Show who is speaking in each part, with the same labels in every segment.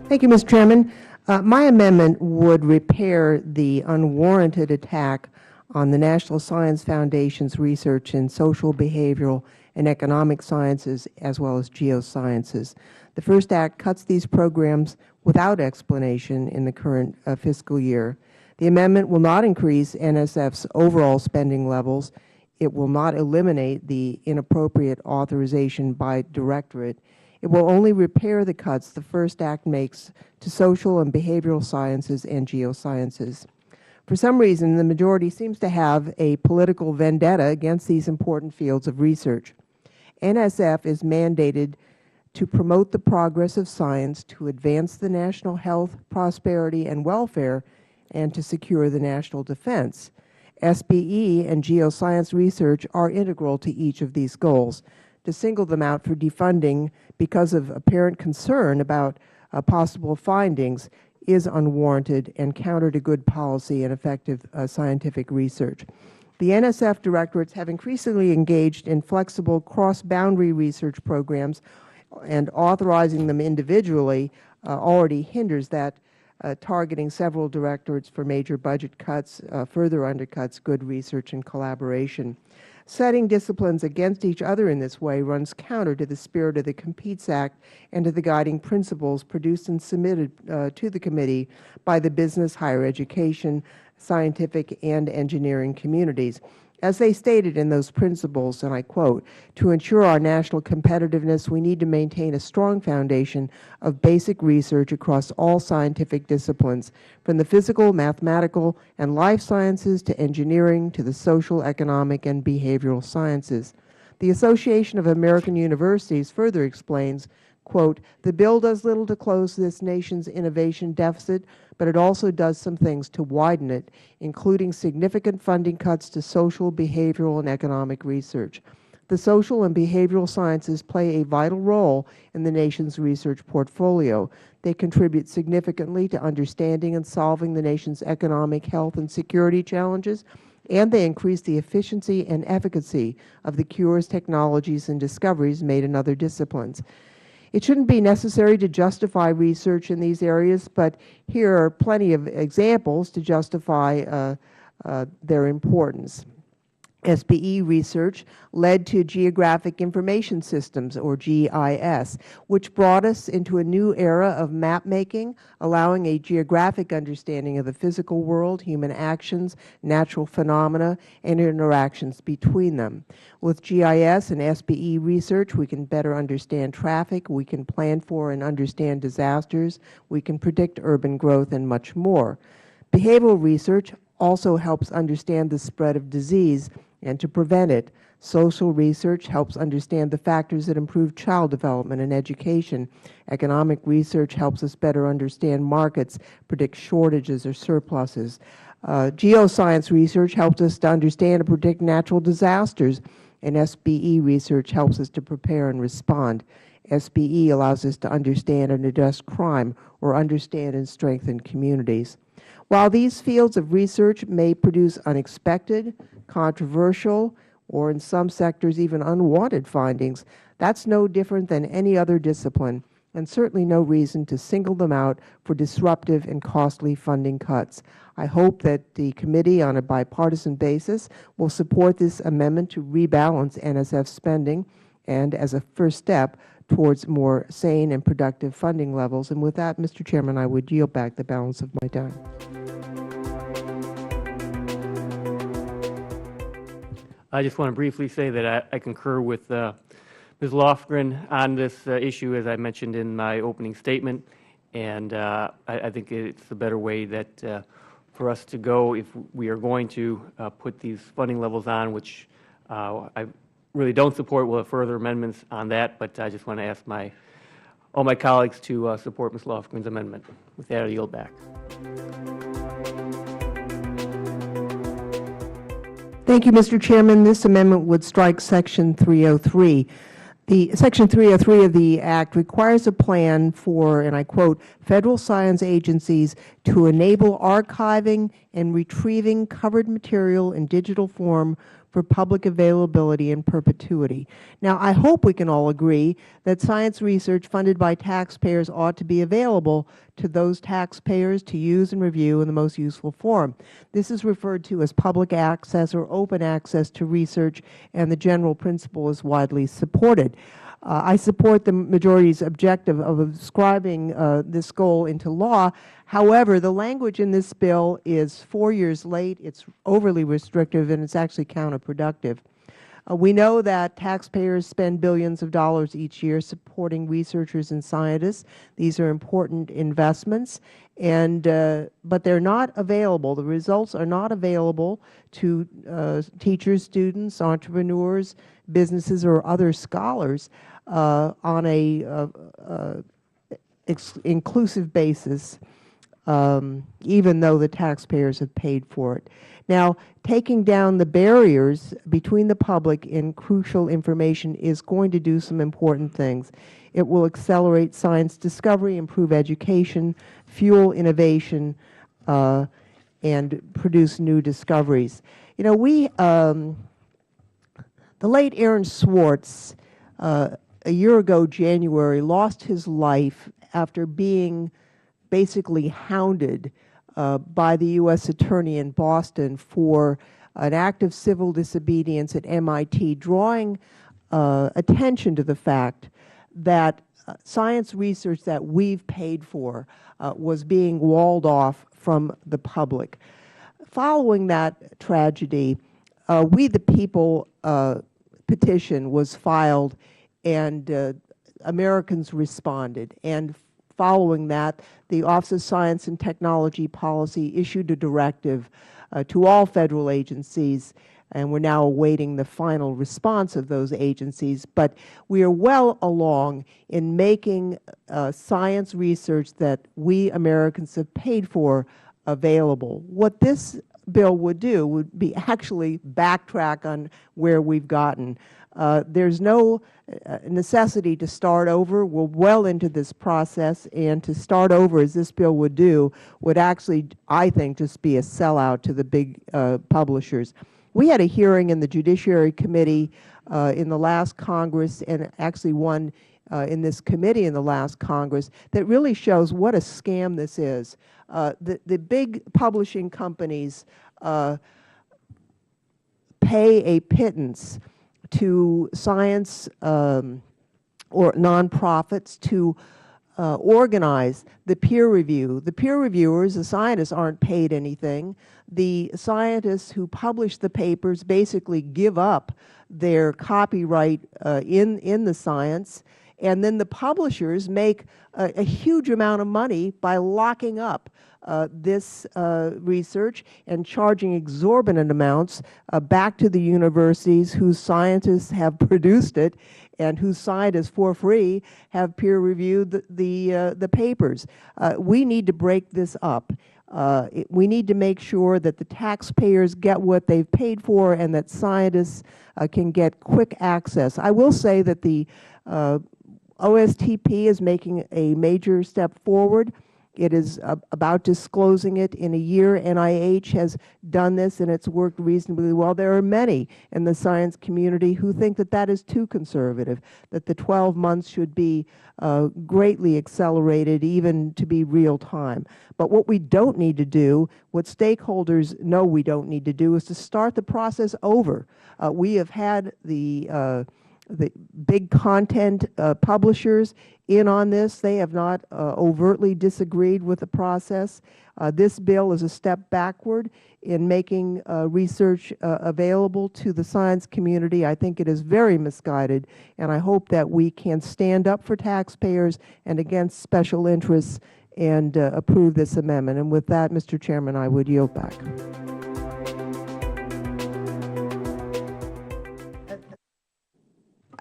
Speaker 1: Thank you, Mr. Chairman. My amendment would repair the unwarranted attack on the National Science Foundation's research in social, behavioral, and economic sciences, as well as geosciences. The First Act cuts these programs without explanation in the current fiscal year. The amendment will not increase NSF's overall spending levels. It will not eliminate the inappropriate authorization by directorate. It will only repair the cuts the First Act makes to social and behavioral sciences and geosciences. For some reason, the majority seems to have a political vendetta against these important fields of research. NSF is mandated to promote the progress of science, to advance the national health, prosperity, and welfare, and to secure the national defense. SBE and geoscience research are integral to each of these goals. To single them out for defunding because of apparent concern about possible findings is unwarranted and counter to good policy and effective scientific research. The NSF directorates have increasingly engaged in flexible cross-boundary research programs, and authorizing them individually already hinders that. Targeting several directorates for major budget cuts further undercuts good research and collaboration. Setting disciplines against each other in this way runs counter to the spirit of the Competes Act and to the guiding principles produced and submitted to the committee by the business, higher education, scientific, and engineering communities. As they stated in those principles, and I quote, "To ensure our national competitiveness, we need to maintain a strong foundation of basic research across all scientific disciplines, from the physical, mathematical, and life sciences to engineering to the social, economic, and behavioral sciences." The Association of American Universities further explains, quote, "The bill does little to close this nation's innovation deficit, but it also does some things to widen it, including significant funding cuts to social, behavioral, and economic research. The social and behavioral sciences play a vital role in the nation's research portfolio. They contribute significantly to understanding and solving the nation's economic, health, and security challenges, and they increase the efficiency and efficacy of the cures, technologies, and discoveries made in other disciplines. It shouldn't be necessary to justify research in these areas, but here are plenty of examples to justify their importance. SBE research led to Geographic Information Systems, or GIS, which brought us into a new era of map making, allowing a geographic understanding of the physical world, human actions, natural phenomena, and interactions between them. With GIS and SBE research, we can better understand traffic, we can plan for and understand disasters, we can predict urban growth, and much more. Behavioral research also helps understand the spread of disease and to prevent it. Social research helps understand the factors that improve child development and education. Economic research helps us better understand markets, predict shortages or surpluses. Geoscience research helps us to understand and predict natural disasters, and SBE research helps us to prepare and respond. SBE allows us to understand and address crime or understand and strengthen communities. While these fields of research may produce unexpected, controversial, or in some sectors even unwanted findings, that's no different than any other discipline, and certainly no reason to single them out for disruptive and costly funding cuts. I hope that the committee on a bipartisan basis will support this amendment to rebalance NSF spending and as a first step towards more sane and productive funding levels. And with that, Mr. Chairman, I would yield back the balance of my time.
Speaker 2: I just want to briefly say that I concur with Ms. Lofgren on this issue, as I mentioned in my opening statement, and I think it's the better way that for us to go if we are going to put these funding levels on, which I really don't support. We'll have further amendments on that, but I just want to ask all my colleagues to support Ms. Lofgren's amendment. With that, I yield back.
Speaker 1: Thank you, Mr. Chairman. This amendment would strike Section 303. Section 303 of the Act requires a plan for, and I quote, "Federal science agencies to enable archiving and retrieving covered material in digital form for public availability in perpetuity. Now, I hope we can all agree that science research funded by taxpayers ought to be available to those taxpayers to use and review in the most useful form. This is referred to as public access or open access to research, and the general principle is widely supported. I support the majority's objective of inscribing this goal into law. However, the language in this bill is 4 years late, it's overly restrictive, and it's actually counterproductive. We know that taxpayers spend billions of dollars each year supporting researchers and scientists. These are important investments, but they're not available. The results are not available to teachers, students, entrepreneurs, businesses, or other scholars on a inclusive basis, even though the taxpayers have paid for it. Now, taking down the barriers between the public and crucial information is going to do some important things. It will accelerate science discovery, improve education, fuel innovation, and produce new discoveries. You know, the late Aaron Swartz, a year ago January, lost his life after being basically hounded by the U.S. Attorney in Boston for an act of civil disobedience at MIT, drawing attention to the fact that science research that we've paid for was being walled off from the public. Following that tragedy, We the People petition was filed, and Americans responded. And following that, the Office of Science and Technology Policy issued a directive to all Federal agencies, and we're now awaiting the final response of those agencies. But we are well along in making science research that we Americans have paid for available. What this bill would do would be actually backtrack on where we've gotten. There's no necessity to start over. We're well into this process, and to start over, as this bill would do, would actually, I think, just be a sellout to the big publishers. We had a hearing in the Judiciary Committee in the last Congress, and actually one in this committee in the last Congress, that really shows what a scam this is. The big publishing companies pay a pittance to science or nonprofits to organize the peer review. The peer reviewers, the scientists, aren't paid anything. The scientists who publish the papers basically give up their copyright in the science, and then the publishers make a huge amount of money by locking up this research and charging exorbitant amounts back to the universities whose scientists have produced it and whose scientists, for free, have peer-reviewed the papers. We need to break this up. We need to make sure that the taxpayers get what they've paid for and that scientists can get quick access. I will say that the OSTP is making a major step forward. It is about disclosing it in a year. NIH has done this, and it's worked reasonably well. There are many in the science community who think that that is too conservative, that the 12 months should be greatly accelerated, even to be real time. But what we don't need to do, what stakeholders know we don't need to do, is to start the process over. We have had the big content publishers in on this. They have not overtly disagreed with the process. This bill is a step backward in making research available to the science community. I think it is very misguided, and I hope that we can stand up for taxpayers and against special interests and approve this amendment. And with that, Mr. Chairman, I would yield back.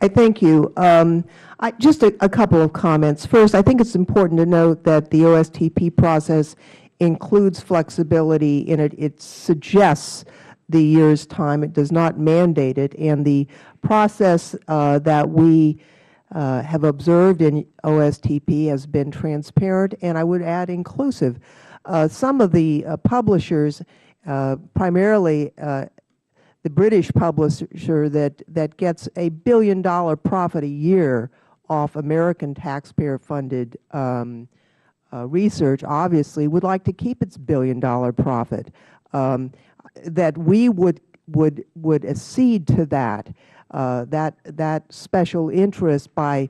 Speaker 1: I thank you. Just a couple of comments. First, I think it's important to note that the OSTP process includes flexibility in it. It suggests the year's time. It does not mandate it. And the process that we have observed in OSTP has been transparent, and I would add inclusive. Some of the publishers, primarily the British publisher that gets $1 billion profit a year off American taxpayer-funded research, obviously would like to keep its $1 billion profit. That we would accede to that that special interest by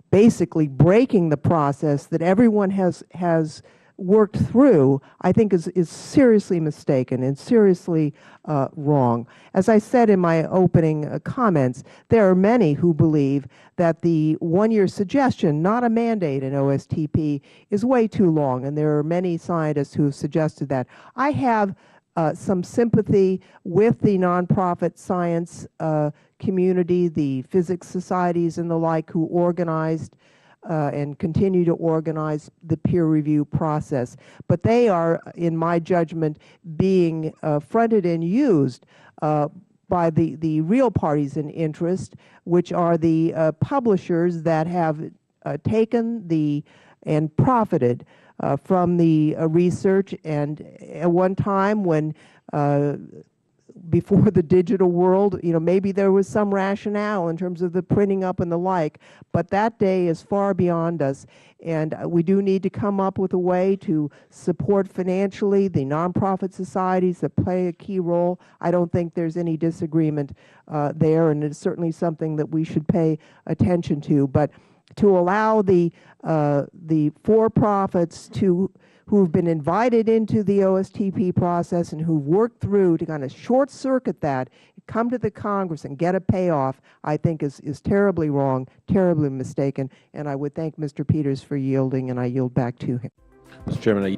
Speaker 1: basically breaking the process that everyone has worked through, I think is seriously mistaken and seriously wrong. As I said in my opening comments, there are many who believe that the one-year suggestion, not a mandate in OSTP, is way too long, and there are many scientists who have suggested that. I have some sympathy with the nonprofit science community, the physics societies and the like, who organized and continue to organize the peer review process. But they are, in my judgment, being fronted and used by the real parties in interest, which are the publishers that have taken and profited from the research. And at one time when before the digital world, maybe there was some rationale in terms of the printing up and the like, but that day is far beyond us, and we do need to come up with a way to support financially the nonprofit societies that play a key role. I don't think there's any disagreement there, and it's certainly something that we should pay attention to. But to allow the for-profits who've been invited into the OSTP process and who've worked through to kind of short-circuit that, come to the Congress and get a payoff, I think is terribly wrong, terribly mistaken, and I would thank Mr. Peters for yielding, and I yield back to him.
Speaker 3: Mr. Chairman,